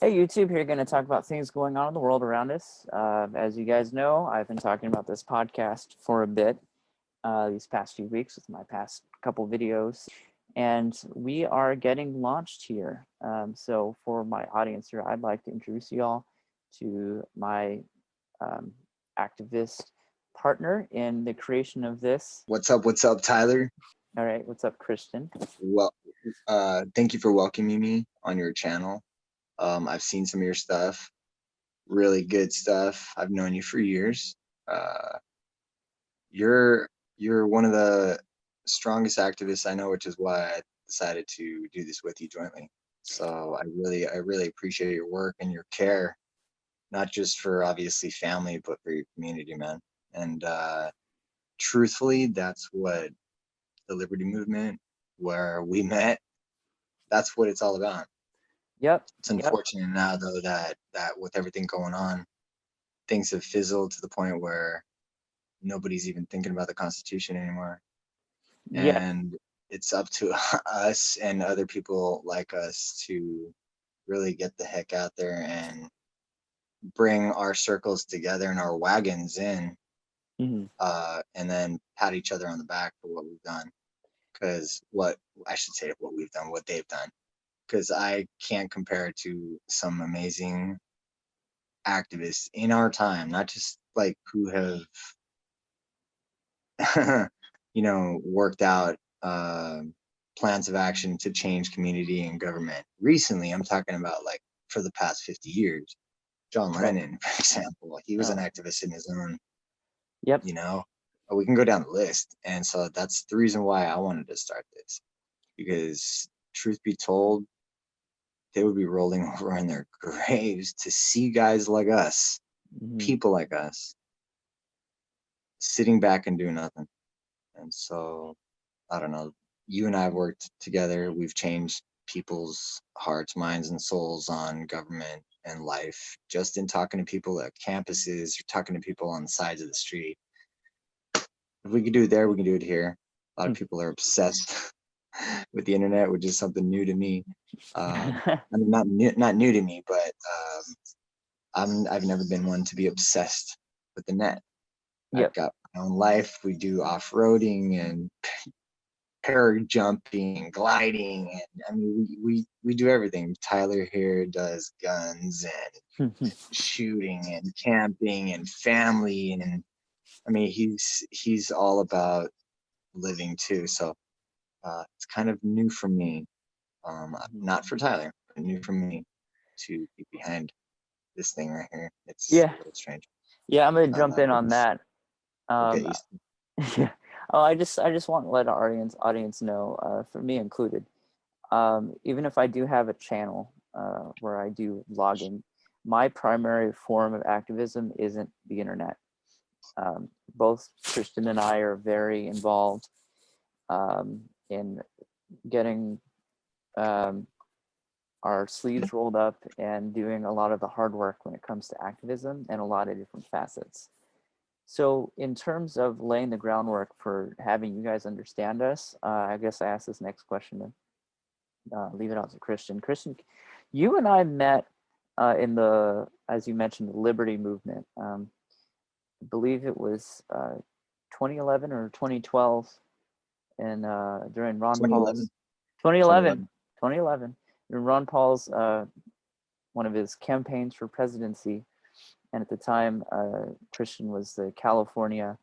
Hey YouTube, here going to talk about things going on in the world around us. As you guys know, I've been talking about this podcast for a bit these past few weeks with my past couple videos, and we are getting launched here. So for my audience here, I'd like to introduce you all to my um, activist partner in the creation of this. What's up, Tyler? All right, what's up, Christian? Well, thank you for welcoming me on your channel. I've seen some of your stuff, really good stuff. I've known you for years. Uh, you're one of the strongest activists I know, which is why I decided to do this with you jointly. So I really appreciate your work and your care, not just for obviously family, but for your community, man. And truthfully, that's what the Liberty Movement, where we met, that's what it's all about. Yep. It's unfortunate now though that with everything going on, things have fizzled to the point where nobody's even thinking about the Constitution anymore. Yeah. And it's up to us and other people like us to really get the heck out there and bring our circles together and our wagons in, Mm-hmm. and then pat each other on the back for what we've done. Because what we've done, what they've done. Because I can't compare it to some amazing activists in our time, not just like who have, worked out plans of action to change community and government. Recently, I'm talking about like for the past 50 years. John Lennon, for example, he was an activist in his own, Yep. we can go down the list. And so that's the reason why I wanted to start this, because truth be told, they would be rolling over in their graves to see guys like us, people like us, sitting back and doing nothing. And so, I don't know, you and I have worked together. We've changed people's hearts, minds, and souls on government and life just in talking to people at campuses, you're talking to people on the sides of the street. If we could do it there, we can do it here. A lot of people are obsessed with the internet, which is something new to me. I mean, not new to me, but I've never been one to be obsessed with the net. Yep. I've got my own life. We do off-roading and parajumping and gliding, and I mean we do everything. Tyler here does guns and shooting and camping and family, and I mean he's all about living too. So it's kind of new for me, not for Tyler, but new for me to be behind this thing right here. It's a little strange. Yeah, I'm gonna jump in on that. Okay. Yeah. Oh, I just want to let our audience know, for me included, even if I do have a channel where I do vlogging, my primary form of activism isn't the internet. Both Christian and I are very involved in getting our sleeves rolled up and doing a lot of the hard work when it comes to activism and a lot of different facets. So in terms of laying the groundwork for having you guys understand us, I guess I ask this next question and leave it out to Christian. Christian, you and I met in the, as you mentioned, the Liberty Movement. I believe it was 2011 or 2012, and during Ron 2011. Paul's 2011, during Ron Paul's one of his campaigns for presidency. And at the time, Christian was the California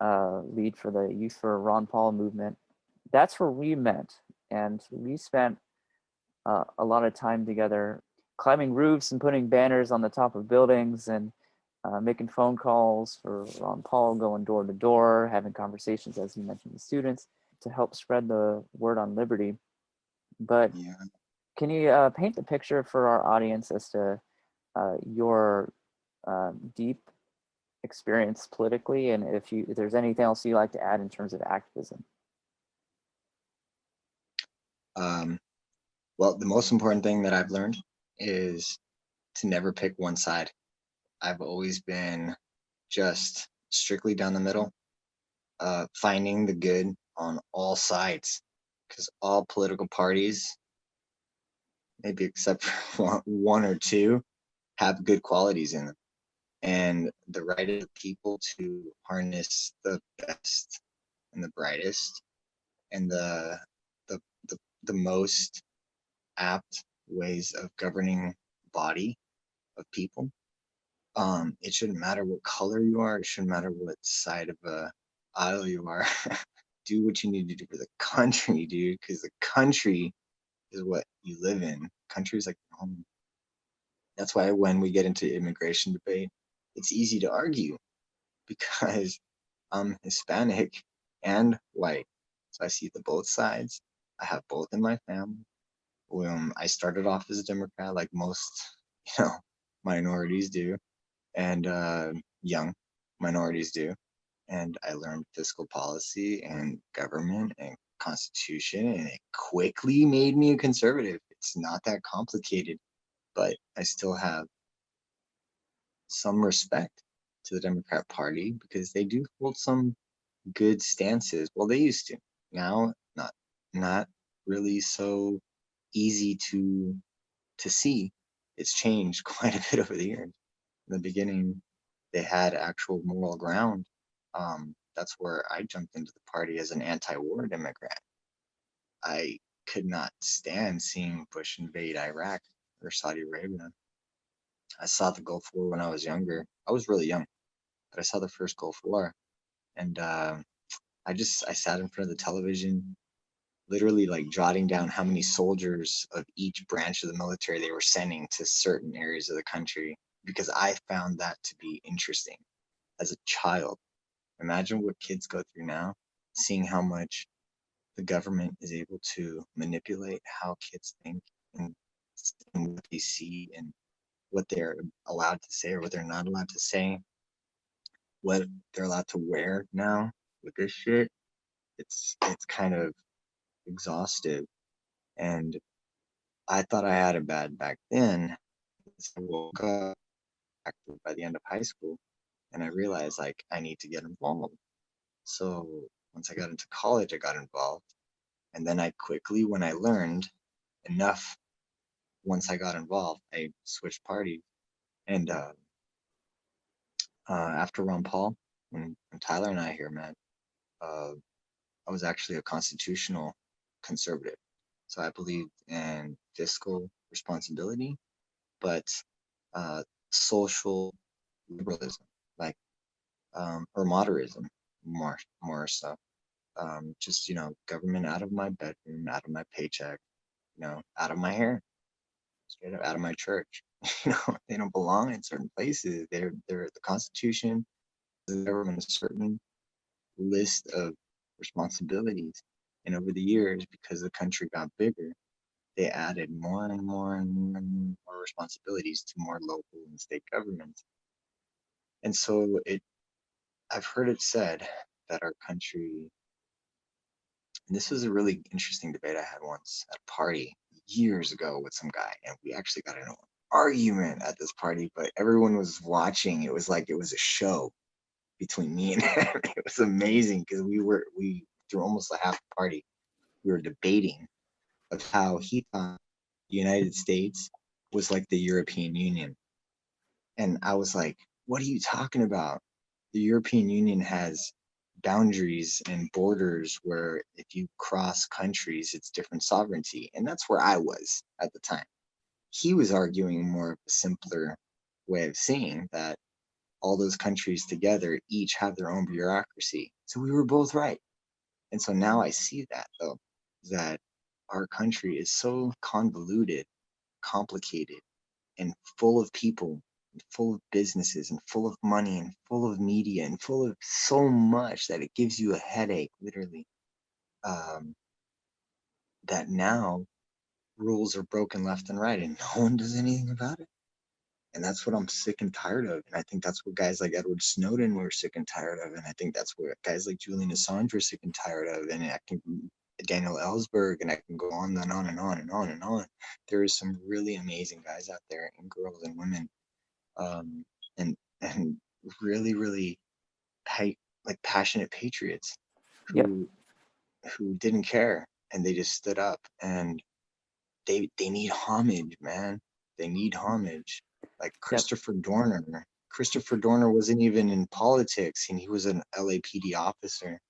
lead for the Youth for Ron Paul movement. That's where we met, and we spent a lot of time together, climbing roofs and putting banners on the top of buildings, and making phone calls for Ron Paul, going door to door, having conversations, as you mentioned, with students to help spread the word on liberty. But can you paint the picture for our audience as to your deep experience politically, and if there's anything else you like to add in terms of activism? Well, the most important thing that I've learned is to never pick one side. I've always been just strictly down the middle, finding the good on all sides, because all political parties maybe except for one or two, have good qualities in them. And the right of the people to harness the best and the brightest and the the, the most apt ways of governing body of people. It shouldn't matter what color you are. It shouldn't matter what side of a aisle you are. Do what you need to do for the country, dude, because the country is what you live in. Country is like home. That's why when we get into immigration debate, it's easy to argue because I'm Hispanic and white. So I see the both sides. I have both in my family. I started off as a Democrat, like most, you know, minorities do, and young minorities do. And I learned fiscal policy and government and constitution, and it quickly made me a conservative. It's not that complicated, but I still have some respect to the Democrat Party because they do hold some good stances. Well, they used to. Now, not really so easy to see. It's changed quite a bit over the years. In the beginning, they had actual moral ground. That's where I jumped into the party as an anti-war Democrat. I could not stand seeing Bush invade Iraq or Saudi Arabia. I saw the Gulf War when I was younger. I was really young, but I saw the first Gulf War, and I sat in front of the television, literally like jotting down how many soldiers of each branch of the military they were sending to certain areas of the country because I found that to be interesting as a child. Imagine what kids go through now, seeing how much the government is able to manipulate how kids think and, and what they see and what they're allowed to say or what they're not allowed to say, what they're allowed to wear now with this shit. It's kind of exhaustive. And I thought I had it bad back then. I woke up by the end of high school and I realized like I need to get involved. So once I got into college, I got involved. And then I quickly, when I learned enough, once I got involved, I switched parties. And after Ron Paul, when Tyler and I here met, uh, I was actually a constitutional conservative. So I believed in fiscal responsibility, but uh, social liberalism, like or modernism, more so. Just government out of my bedroom, out of my paycheck, out of my hair, straight up out of my church. They don't belong in certain places. They're the Constitution, the government, a certain list of responsibilities. And over the years, because the country got bigger, they added more and more and more and more responsibilities to more local and state governments. And so I've heard it said that our country, and this was a really interesting debate I had once at a party years ago with some guy, and we actually got into an argument at this party, but everyone was watching. It was like it was a show between me and him. It was amazing because we through almost a half the party, we were debating of how he thought the United States was like the European Union. And I was like, what are you talking about? The European Union has boundaries and borders where if you cross countries, it's different sovereignty. And that's where I was at the time. He was arguing more of a simpler way of seeing that all those countries together each have their own bureaucracy. So we were both right. And so now I see that though, that our country is so convoluted, complicated, and full of people, and full of businesses, and full of money, and full of media, and full of so much that it gives you a headache, literally. Um, that now rules are broken left and right, and no one does anything about it. And that's what I'm sick and tired of. And I think that's what guys like Edward Snowden were sick and tired of. And I think that's what guys like Julian Assange were sick and tired of. And I can Daniel Ellsberg, and I can go on and on and on and on and on. There is some really amazing guys out there, and girls and women, um, and really, really like passionate patriots Yep. who didn't care and they just stood up. And they need homage, man. They need homage. Like Yep. Christopher Dorner. Christopher Dorner wasn't even in politics, and he was an LAPD officer,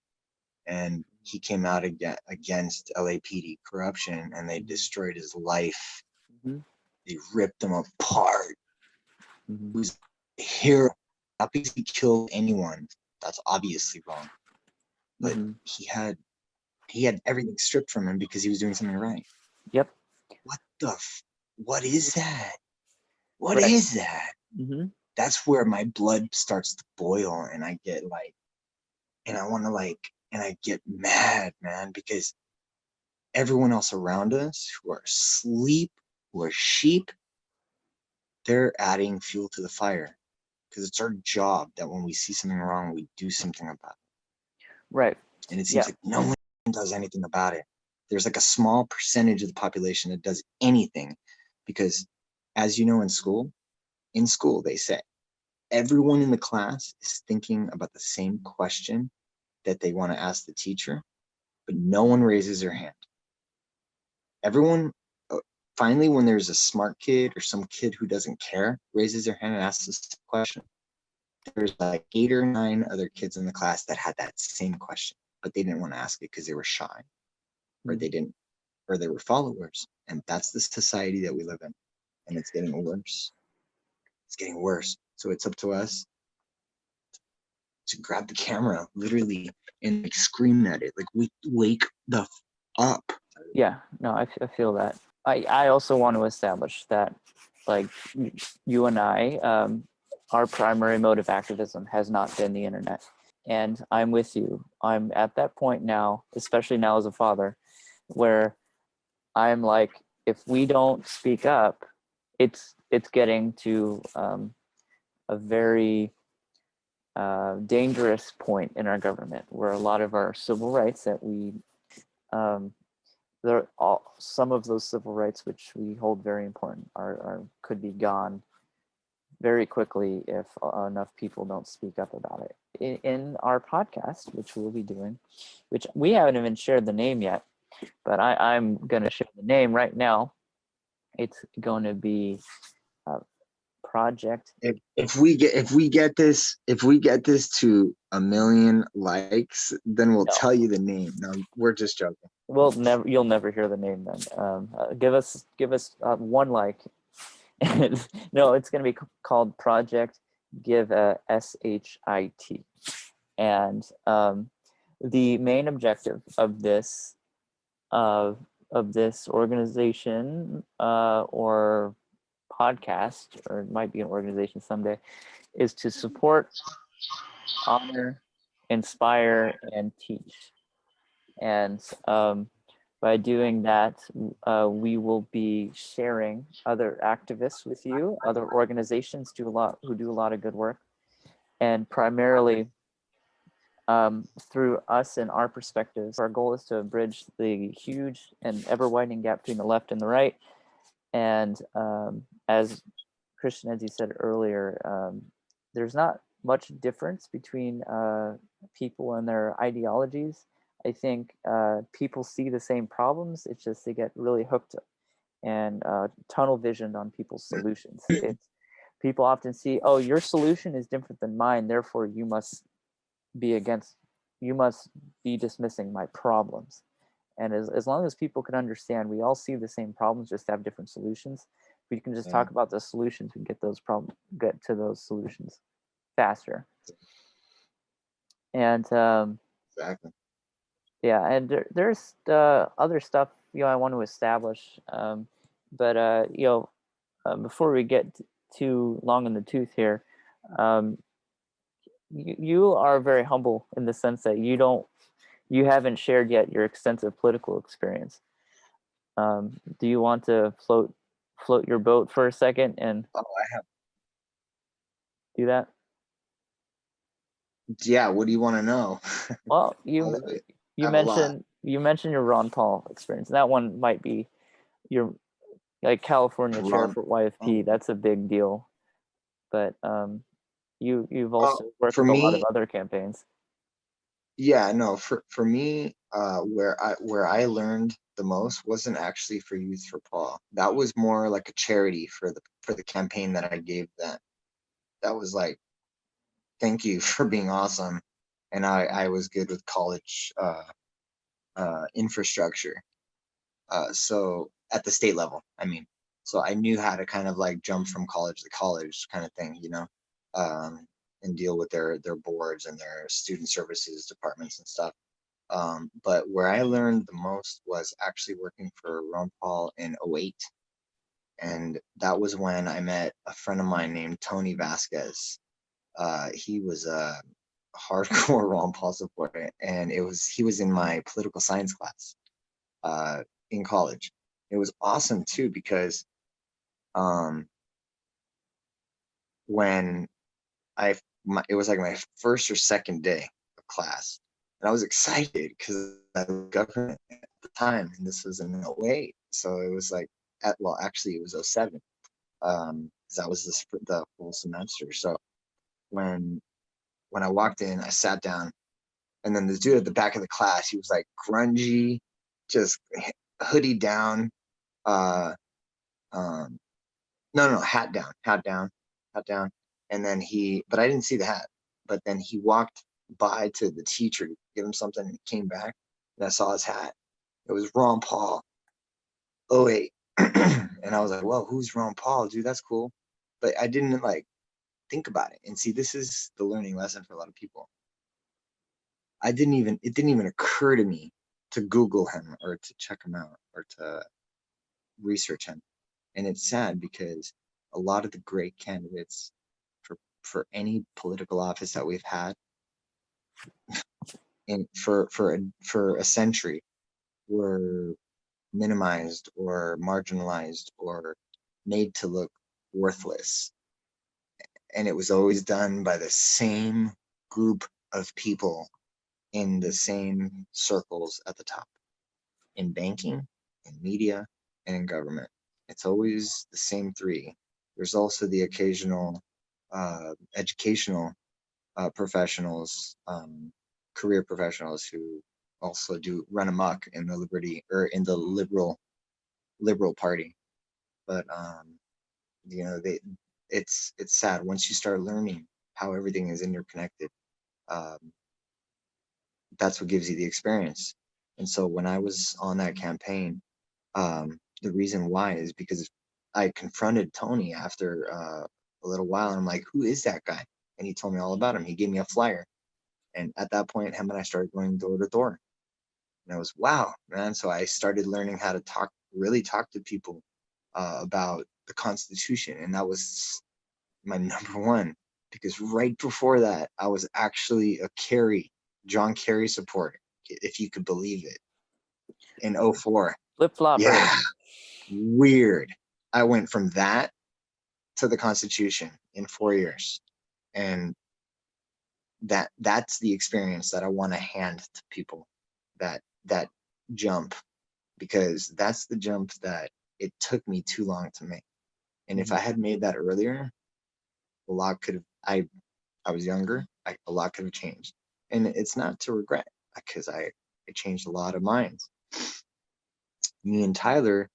and he came out against LAPD corruption, and they destroyed his life. Mm-hmm. They ripped him apart. Mm-hmm. He was a hero, not because he killed anyone. That's obviously wrong. But Mm-hmm. he had everything stripped from him because he was doing something right. Yep. What is that? What Right. is that? Mm-hmm. That's where my blood starts to boil, and I get like, and I want to like, and I get mad, man, because everyone else around us who are asleep, who are sheep, they're adding fuel to the fire, because it's our job that when we see something wrong, we do something about Right. it. And it Yeah. seems like no one does anything about it. There's like a small percentage of the population that does anything, because as you know, in school, they say everyone in the class is thinking about the same question that they want to ask the teacher, but no one raises their hand. Everyone, finally, when there's a smart kid or some kid who doesn't care, raises their hand and asks this question. There's like 8 or 9 other kids in the class that had that same question, but they didn't want to ask it because they were shy, or Mm-hmm. they were followers. And that's the society that we live in. And it's getting worse. It's getting worse. So it's up to us to grab the camera, literally, and like scream at it. Like, we wake the up. Yeah. No, I feel that. I also want to establish that, like, you and I, our primary mode of activism has not been the internet. And I'm with you. I'm at that point now, especially now as a father, where I'm like, if we don't speak up, it's getting to a very dangerous point in our government, where a lot of our civil rights that we um, some of those civil rights which we hold very important are could be gone very quickly if enough people don't speak up about it. In our podcast, which we'll be doing, which we haven't even shared the name yet, but I'm going to share the name right now. It's going to be Project. If we get this to 1,000,000 likes, then we'll No, tell you the name. No, we're just joking. you'll never hear the name then. Give us one like. No, it's going to be called Project Give a S.H.I.T. And the main objective of this organization or podcast, or it might be an organization someday, is to support, honor, inspire, and teach. And by doing that, we will be sharing other activists with you, other organizations who do a lot of good work, and primarily through us and our perspectives. Our goal is to bridge the huge and ever widening gap between the left and the right. And as Christian, as you said earlier, there's not much difference between people and their ideologies. I think people see the same problems. It's just they get really hooked and tunnel visioned on people's solutions. It's people often see, oh, your solution is different than mine, therefore be against, you must be dismissing my problems. And as long as people can understand, we all see the same problems, just have different solutions. We can just Yeah, talk about the solutions and get to those solutions faster. And exactly. yeah, and there's other stuff I want to establish, but before we get too long in the tooth here, um, you are very humble in the sense that you haven't shared yet your extensive political experience. Do you want to float your boat for a second and Oh, do that? yeah. What do you want to know? Well, All of it. I you have a lot. mentioned your Ron Paul experience. That one might be your, like, California chair Ron. for YFP. That's a big deal. But you've Well, also worked for with a lot of me, other campaigns. yeah, no. For me, where I learned the most wasn't actually for Youth for Paul. That was more like a charity for the campaign that I gave them. That was like, thank you for being awesome. And I was good with college infrastructure. So at the state level, I mean, so I knew how to kind of like jump from college to college kind of thing, you know, and deal with their boards and their student services departments and stuff. But where I learned the most was actually working for Ron Paul in '08. And that was when I met a friend of mine named Tony Vasquez. He was a hardcore Ron Paul supporter, and he was in my political science class uh, in college. It was awesome too because um, when it was like my first or second day of class, and I was excited because I was government at the time, and this was in '08, so it was like well, actually it was '07, because that was the full semester. So when when I walked in, I sat down, and then the dude at the back of the class, he was like grungy, just hoodie down, uh, um, no, no, hat down. And then but I didn't see the hat. But then he walked by to the teacher to give him something and he came back and I saw his hat. It was Ron Paul. Oh, wait. And I was like, whoa, who's Ron Paul? Dude, that's cool. But I didn't like think about it. And see, this is the learning lesson for a lot of people. It didn't even occur to me to Google him or to check him out or to research him. And it's sad because a lot of the great candidates for any political office that we've had in for a century were minimized or marginalized or made to look worthless. And it was always done by the same group of people in the same circles at the top, in banking, in media, and in government. It's always the same three. There's also the occasional educational professionals, career professionals who also do run amok in the liberal party. But you know, it's sad once you start learning how everything is interconnected. Um, that's what gives you the experience. And so when I was on that campaign, the reason why is because I confronted Tony after a little while, and I'm like, "Who is that guy?" And he told me all about him. He gave me a flyer. And at that point, him and I started going door to door. And I was, wow, man. So I started learning how to really talk to people about the Constitution. And that was my number one, because right before that, I was actually a John Kerry supporter, if you could believe it, in '04. Flip flopper. Yeah, weird. I went from that to the Constitution in 4 years. And that's the experience that I want to hand to people, that jump, because that's the jump that it took me too long to make. And if I had made that earlier, a lot could have I was younger, a lot could have changed. And it's not to regret, because I changed a lot of minds. Me and Tyler,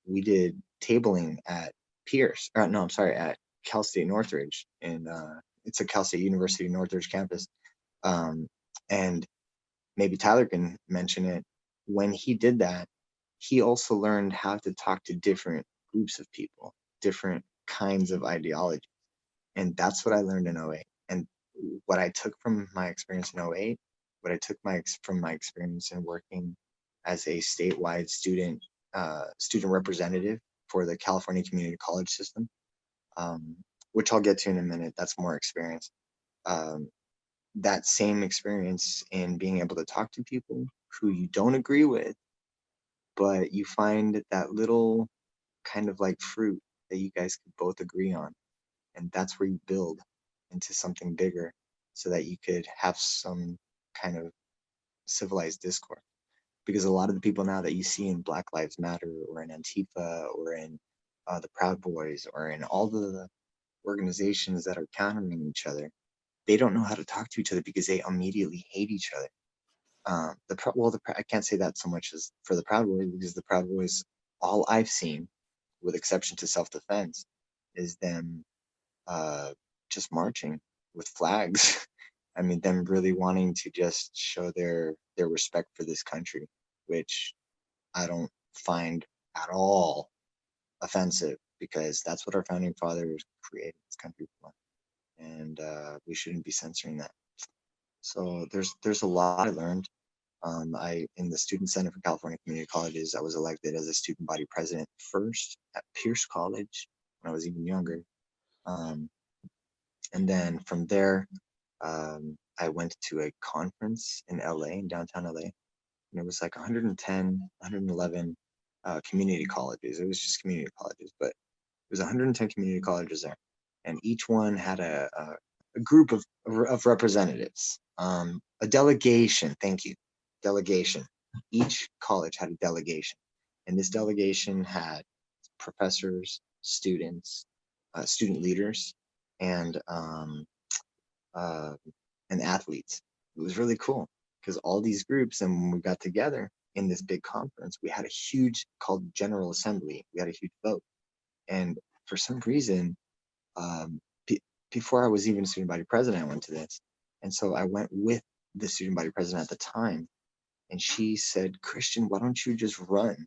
we did tabling at Pierce, no, I'm sorry, at Cal State Northridge, and it's a Cal State University Northridge campus. And maybe Tyler can mention it. When he did that, he also learned how to talk to different groups of people, different kinds of ideology. And that's what I learned in '08. And what I took from my experience in '08, what I took from my experience in working as a statewide student representative for the California Community College system, which I'll get to in a minute. That's more experience. Um, that same experience in being able to talk to people who you don't agree with, but you find that little kind of like fruit that you guys could both agree on. And that's where you build into something bigger so that you could have some kind of civilized discourse. Because a lot of the people now that you see in Black Lives Matter or in Antifa or in the Proud Boys or in all the organizations that are countering each other, they don't know how to talk to each other because they immediately hate each other. I can't say that so much as for the Proud Boys, because the Proud Boys, all I've seen, with exception to self-defense, is them uh, just marching with flags. I mean, them really wanting to just show their respect for this country, which I don't find at all offensive, because that's what our founding fathers created this country for, and we shouldn't be censoring that. So there's a lot I learned. I in the Student Center for California Community Colleges, I was elected as a student body president first at Pierce College when I was even younger. Um, and then from there, I went to a conference in LA, in downtown LA, and it was like 110, 111 community colleges. It was just community colleges, but it was 110 community colleges there, and each one had a group of representatives, a delegation. Thank you, delegation. Each college had a delegation, and this delegation had professors, students, student leaders, and uh, and athletes. It was really cool because all these groups, and when we got together in this big conference, we had a huge called General Assembly. We had a huge vote, and for some reason, um, before I was even student body president, I went to this, and so I went with the student body president at the time, and she said, "Christian, why don't you just run?"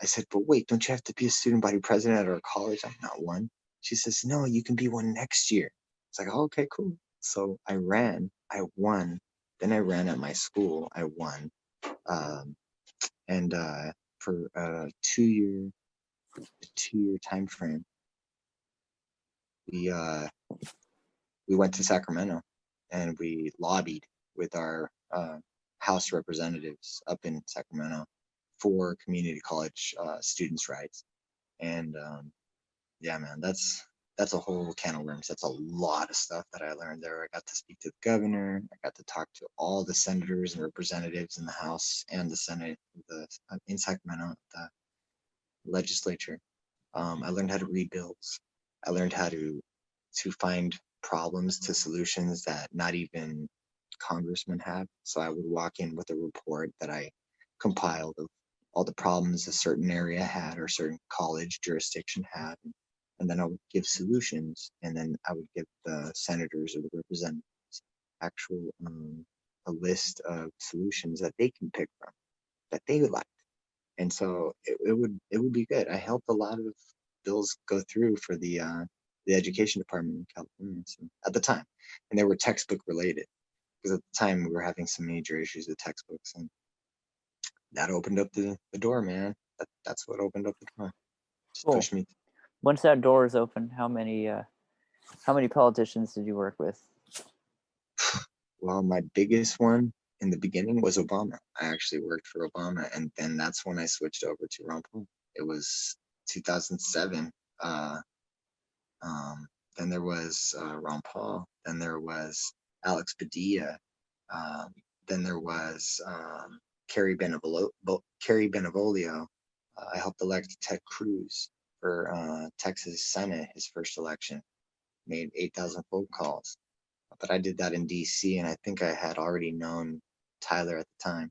I said, "But wait, don't you have to be a student body president at our college? I'm not one." She says, "No, you can be one next year." It's like, oh, okay, cool. So I ran, I won. Then I ran at my school, I won. Um, and for a 2 year time frame, we we went to Sacramento and we lobbied with our House representatives up in Sacramento for community college students' rights. And yeah, man, that's a whole can of worms. That's a lot of stuff that I learned there. I got to speak to the governor. I got to talk to all the senators and representatives in the House and the Senate, in Sacramento, the legislature. I learned how to read bills. I learned how to find problems to solutions that not even congressmen have. So I would walk in with a report that I compiled of all the problems a certain area had or a certain college jurisdiction had. And then I would give solutions, and then I would give the senators or the representatives actual a list of solutions that they can pick from that they would like. And so it would be good. I helped a lot of bills go through for the education department in California, so, at the time, and they were textbook related, because at the time we were having some major issues with textbooks, and that opened up the door, man. That's what opened up the door. Just Cool. pushed me. Once that door is open, how many politicians did you work with? Well, my biggest one in the beginning was Obama. I actually worked for Obama, and then that's when I switched over to Ron Paul. It was 2007. Uh, Um, then there was Ron Paul. Then there was Alex Padilla. Um, then there was Kerry Benevolio. I helped elect Ted Cruz for Texas Senate, his first election. Made 8,000 phone calls. But I did that in D.C., and I think I had already known Tyler at the time.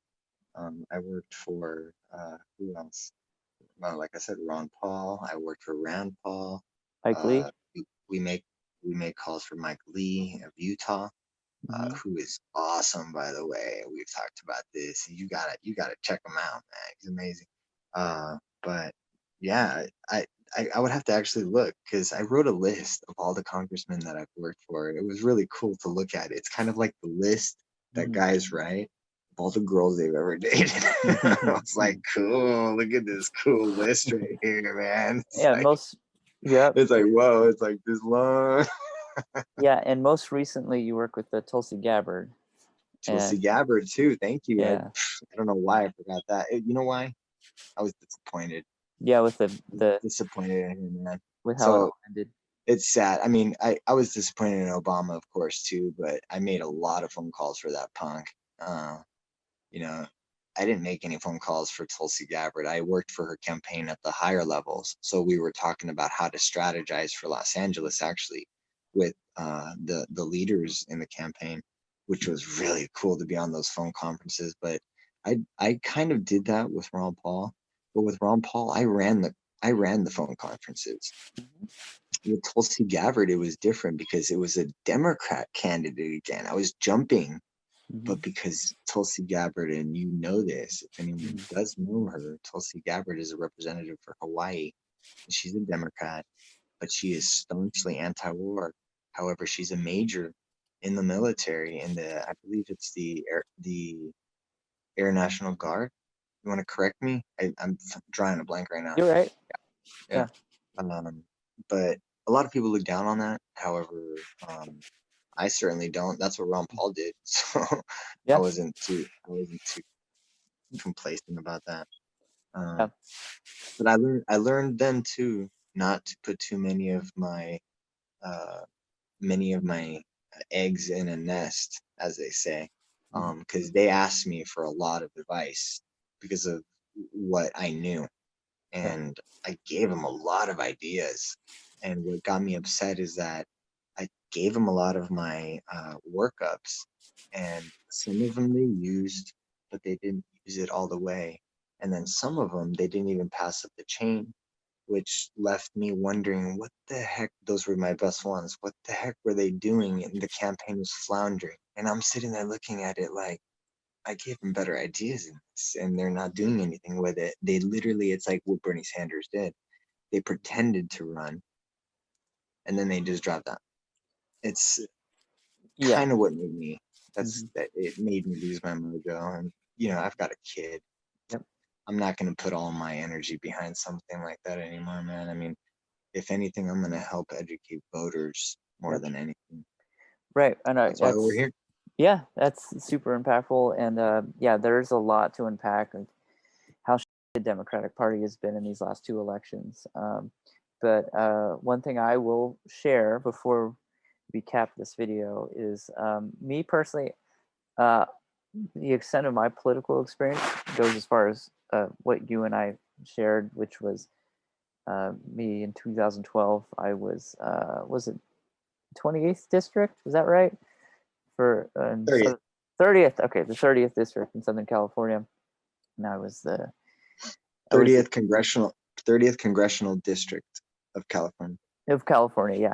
I worked for who else? Well, like I said, Ron Paul. I worked for Rand Paul. Mike Uh, Lee? we make we make calls for Mike Lee of Utah, Mm-hmm. who is awesome, by the way. We've talked about this. You gotta check him out, man. He's amazing. But yeah, I would have to actually look, because I wrote a list of all the congressmen that I've worked for. It was really cool to look at. It's kind of like the list that Mm-hmm. guys write of all the girls they've ever dated. I was like, cool, look at this cool list right here, man. Yeah, yeah, It's like, whoa, it's like this long. yeah, and most recently you work with the Tulsi Gabbard, Tulsi and Gabbard too. Thank you. yeah, I don't know why I forgot that. You know why? I was disappointed. yeah, with Disappointed in him, man. with how it So all ended. it's sad. I mean, I was disappointed in Obama, of course, too, but I made a lot of phone calls for that punk. Uh, you know, I didn't make any phone calls for Tulsi Gabbard. I worked for her campaign at the higher levels. So we were talking about how to strategize for Los Angeles, actually, with the leaders in the campaign. which was really cool to be on those phone conferences. But I kind of did that with Ron Paul, but with Ron Paul, I ran the phone conferences. With Tulsi Gabbard, it was different because it was a Democrat candidate again. I was jumping, but because Tulsi Gabbard, and you know this, if anyone does know her, Tulsi Gabbard is a representative for Hawaii, and she's a Democrat, but she is staunchly anti-war. However, she's a major in the military, in I believe it's the Air National Guard. You want to correct me? I'm drawing a blank right now. You're right. Yeah. But a lot of people look down on that. However, I certainly don't. That's what Ron Paul did. So Yeah. I wasn't too complacent about that. Yeah. But I learned then too not to put too many of my uh, eggs in a nest, as they say, because they asked me for a lot of advice because of what I knew, and I gave them a lot of ideas. And what got me upset is that I gave them a lot of my workups, and some of them they used, but they didn't use it all the way. And then some of them they didn't even pass up the chain, which left me wondering what the heck. Those were my best ones. What the heck were they doing? And the campaign was floundering. And I'm sitting there looking at it like, I gave them better ideas in this, and they're not doing anything with it. They literally, it's like what Bernie Sanders did. They pretended to run, and then they just dropped out. It's Yeah. kind of what made me. It made me lose my mojo. And I've got a kid. Yep. I'm not going to put all my energy behind something like that anymore, man. I mean, if anything, I'm going to help educate voters more than anything. Right. And That's why we're here. Yeah, that's super impactful. And yeah, there's a lot to unpack of how the Democratic Party has been in these last two elections. But one thing I will share before we cap this video is me personally, uh, the extent of my political experience goes as far as what you and I shared, which was me in 2012. I was it 28th district? Was that right? For 30th. Okay, the 30th district in Southern California. And I was the 30th congressional district of California. Of California, yeah.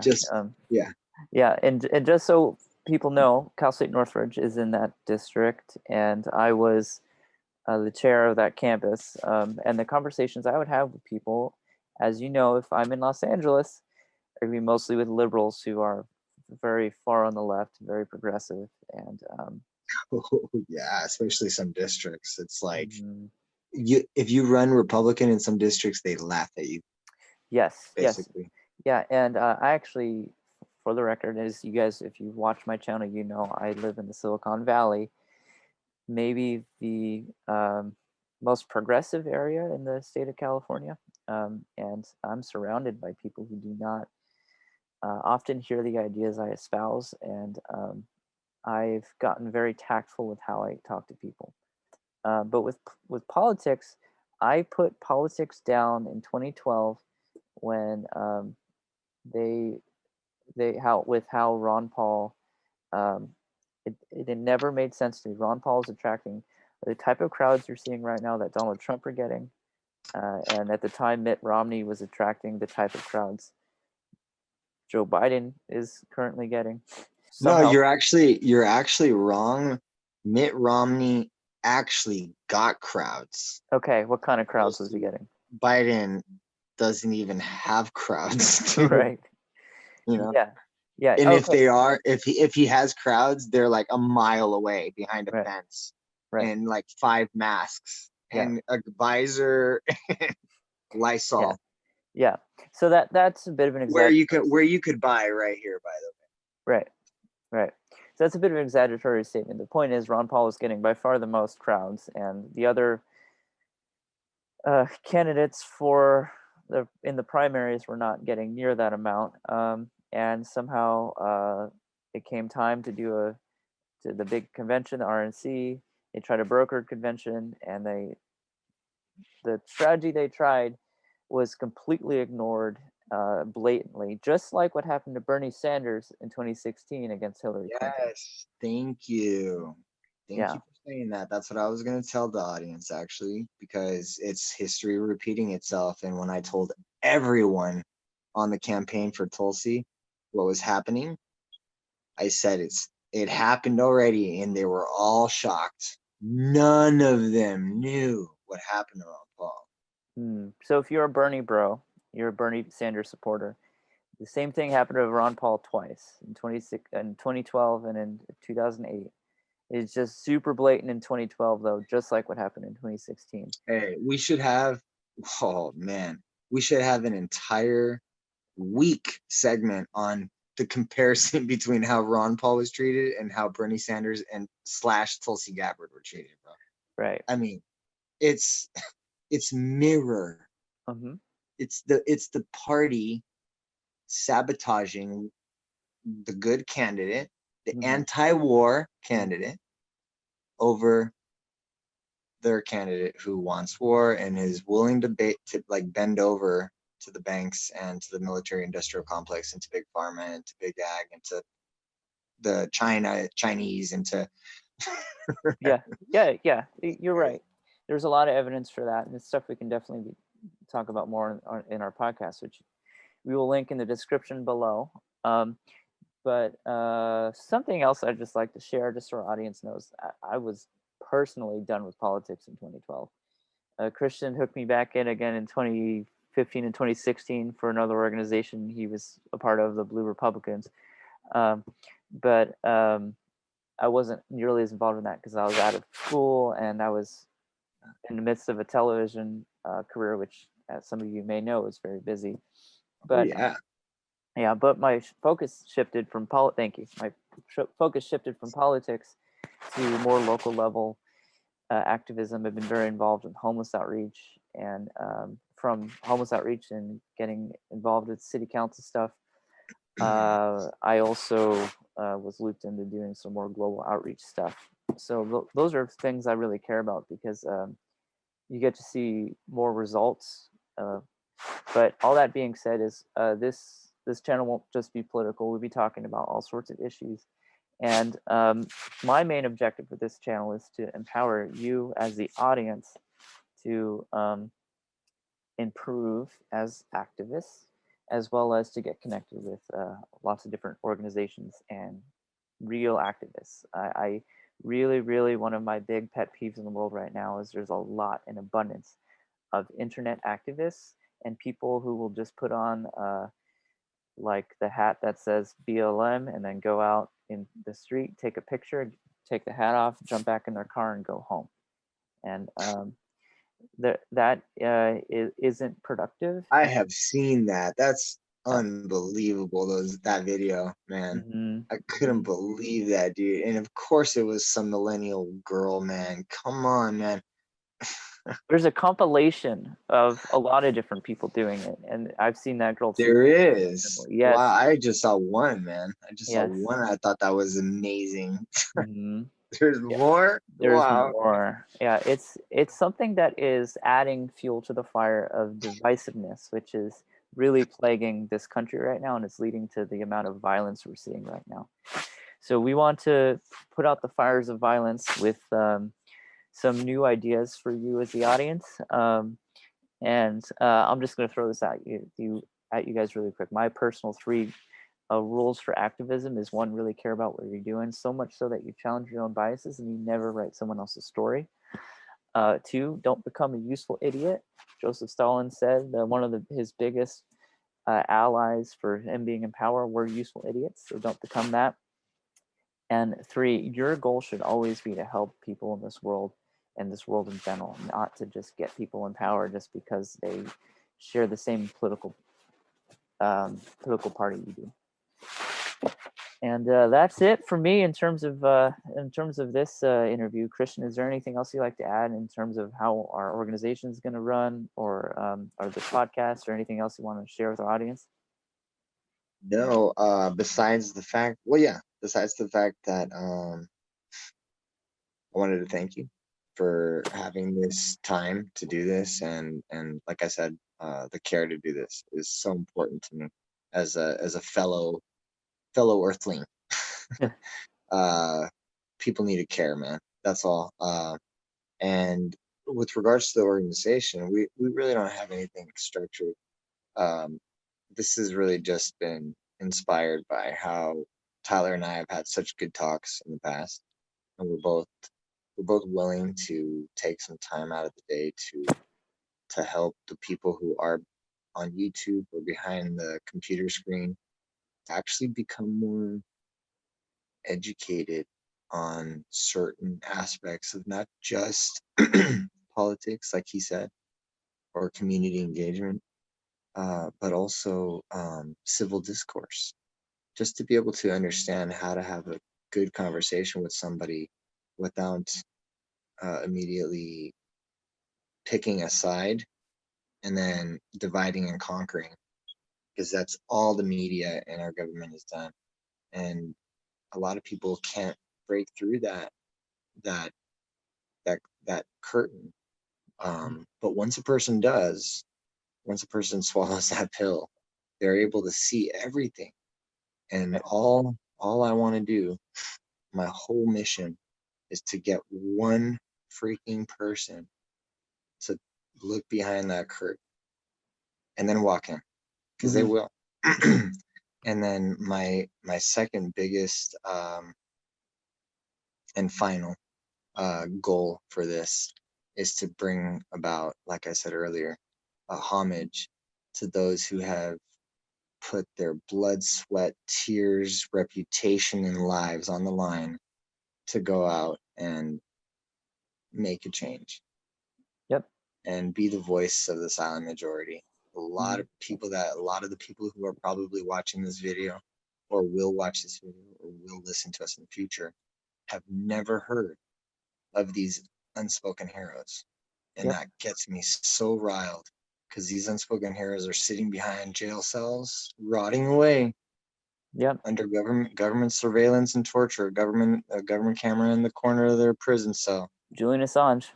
Yeah. Yeah, and just so people know, Cal State Northridge is in that district, and I was the chair of that campus. And the conversations I would have with people, as you know, if I'm in Los Angeles, are going to be mostly with liberals who are very far on the left, very progressive, and yeah, especially some districts. It's like if you run Republican in some districts, they laugh at you. Yes, basically. Yeah, and I actually, for the record, as you guys, if you watch my channel, you know I live in the Silicon Valley, maybe the most progressive area in the state of California, and I'm surrounded by people who do not often hear the ideas I espouse, and I've gotten very tactful with how I talk to people. But with politics, I put politics down in 2012 when they how Ron Paul, um, it never made sense to me. Ron Paul is attracting the type of crowds you're seeing right now that Donald Trump are getting, and at the time Mitt Romney was attracting the type of crowds Joe Biden is currently getting. No, Somehow, you're actually wrong. Mitt Romney actually got crowds. okay, what kind of crowds was he getting? Biden doesn't even have crowds. Right. Yeah. And Okay. if he has crowds, they're like a mile away behind a Right. fence, Right. and like 5 masks and a visor, Lysol. Yeah. So that's a bit of an Where exaggeration. you could buy right here, by the way. Right. So that's a bit of an exaggeratory statement. The point is, Ron Paul is getting by far the most crowds, and the other candidates in the primaries were not getting near that amount. And somehow it came time to to the big convention, the RNC. They tried a brokered convention, and the strategy they tried was completely ignored blatantly, just like what happened to Bernie Sanders in 2016 against Hillary Clinton. Yes, thank you. Thank Yeah. you for saying that. That's what I was going to tell the audience, actually, because it's history repeating itself. And when I told everyone on the campaign for Tulsi what was happening, I said it happened already, and they were all shocked. None of them knew what happened to Ron Paul. So if you're a Bernie bro, you're a Bernie Sanders supporter. The same thing happened to Ron Paul twice in 2012 and in 2008. It's just super blatant in 2012 though, just like what happened in 2016. Hey, we should have, oh man, we should have an entire week segment on the comparison between how Ron Paul was treated and how Bernie Sanders and slash Tulsi Gabbard were treated, bro. Right. I mean, it's mirror. Mm-hmm. It's the party sabotaging the good candidate, the Mm-hmm. anti-war candidate, over their candidate who wants war and is willing to like bend over to the banks and to the military industrial complex and to big pharma and to big ag and to the Chinese and to Yeah. You're right. There's a lot of evidence for that, and it's stuff we can definitely talk about more in our podcast, which we will link in the description below. But something else I'd just like to share, just so our audience knows, I was personally done with politics in 2012. Christian hooked me back in again in 2015 and 2016 for another organization he was a part of, the Blue Republicans. Um, but I wasn't nearly as involved in that because I was out of school and I was in the midst of a television career, which, as some of you may know, is very busy. oh But yeah. yeah, but my focus shifted from Thank you. My focus shifted from politics to more local level activism. I've been very involved in homeless outreach, and from homeless outreach and getting involved with city council stuff, I also was looped into doing some more global outreach stuff. So those are things I really care about because you get to see more results. But all that being said, is this channel won't just be political. We'll be talking about all sorts of issues. And my main objective with this channel is to empower you as the audience to improve as activists, as well as to get connected with lots of different organizations and real activists. I really, really, one of my big pet peeves in the world right now is there's a lot in abundance of internet activists and people who will just put on like the hat that says BLM and then go out in the street, take a picture, take the hat off, jump back in their car and go home. And that isn't productive. I have seen that. That's unbelievable. That video, man. Mhm. I couldn't believe that, dude. And of course, it was some millennial girl, man. Come on, man. There's a compilation of a lot of different people doing it, and I've seen that girl too. There is. Yes, Wow, I just saw one, man. I just saw yes. one. I thought that was amazing. Mhm. There's Yeah, more. there's Wow. more. Yeah, it's something that is adding fuel to the fire of divisiveness, which is really plaguing this country right now, and it's leading to the amount of violence we're seeing right now. So we want to put out the fires of violence with some new ideas for you as the audience. And I'm just going to throw this at you guys really quick. My personal three rules for activism is: one, really care about what you're doing, so much so that you challenge your own biases and you never write someone else's story. Two, don't become a useful idiot. Joseph Stalin said that one of his biggest allies for him being in power were useful idiots, so don't become that. And three, your goal should always be to help people in this world and this world in general, not to just get people in power just because they share the same political party you do. And that's it for me in terms of this interview. Christian, is there anything else you'd like to add in terms of how our organization is going to run, or this podcast, or anything else you want to share with our audience? No, besides the fact, well, yeah, besides the fact that I wanted to thank you for having this time to do this, and like I said, the care to do this is so important to me as a fellow Earthling. People need to care, man. That's all. And with regards to the organization, we really don't have anything structured. Um, this has really just been inspired by how Tyler and I have had such good talks in the past, and we're both willing to take some time out of the day to help the people who are on YouTube or behind the computer screen to actually become more educated on certain aspects of not just politics, like he said, or community engagement, but also civil discourse, just to be able to understand how to have a good conversation with somebody without immediately picking a side and then dividing and conquering, because that's all the media and our government has done. And a lot of people can't break through that that curtain. But once a person does, once a person swallows that pill, they're able to see everything. And Right. all I want to do, my whole mission, is to get one freaking person to look behind that curtain and then walk in, because they Mm-hmm. will. And then my second biggest and final goal for this is to bring about, like I said earlier, a homage to those who have put their blood, sweat, tears, reputation, and lives on the line to go out and make a change Yep. and be the voice of the silent majority. Mm-hmm. A lot of the people who are probably watching this video or will watch this video or will listen to us in the future have never heard of these unspoken heroes. And Yep. that gets me so riled, because these unspoken heroes are sitting behind jail cells, rotting away Yep. under government surveillance and torture, government camera in the corner of their prison cell. Julian Assange.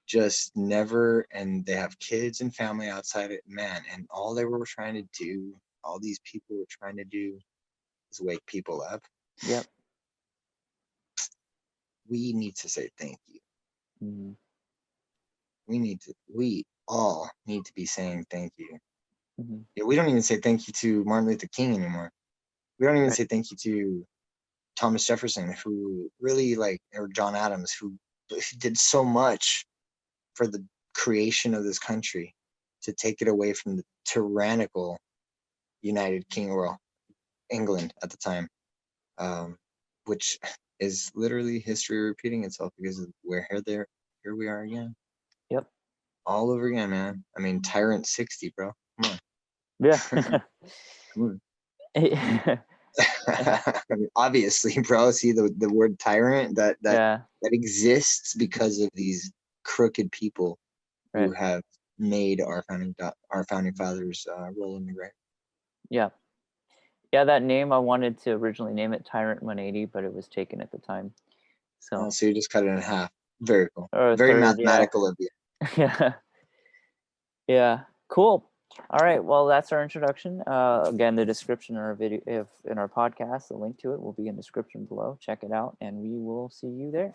Just never, and they have kids and family outside it, man. And all they were trying to do, all these people were trying to do, is wake people up. Yep. We need to say thank you. Mm-hmm. We all need to be saying thank you. Mm-hmm. Yeah, we don't even say thank you to Martin Luther King anymore. We don't even Right. say thank you to Thomas Jefferson, who really, like, or John Adams, who did so much for the creation of this country, to take it away from the tyrannical United King, well, England at the time, um, which is literally history repeating itself, because we're here we are again, Yep. all over again, man. I mean, Tyrant 60, bro. Come Yeah. on, come on. I mean, obviously, bro. See the word tyrant Yeah. that exists because of these crooked people who Right. have made our founding fathers roll in the grave. Yeah. Yeah. That name, I wanted to originally name it Tyrant 180, but it was taken at the time. So, So you just cut it in half. Very cool. or a Very third. Yeah. mathematical of you. Yeah. Yeah. Cool. All right. Well, that's our introduction. Again, the description in our video, if in our podcast, the link to it will be in the description below. Check it out, and we will see you there.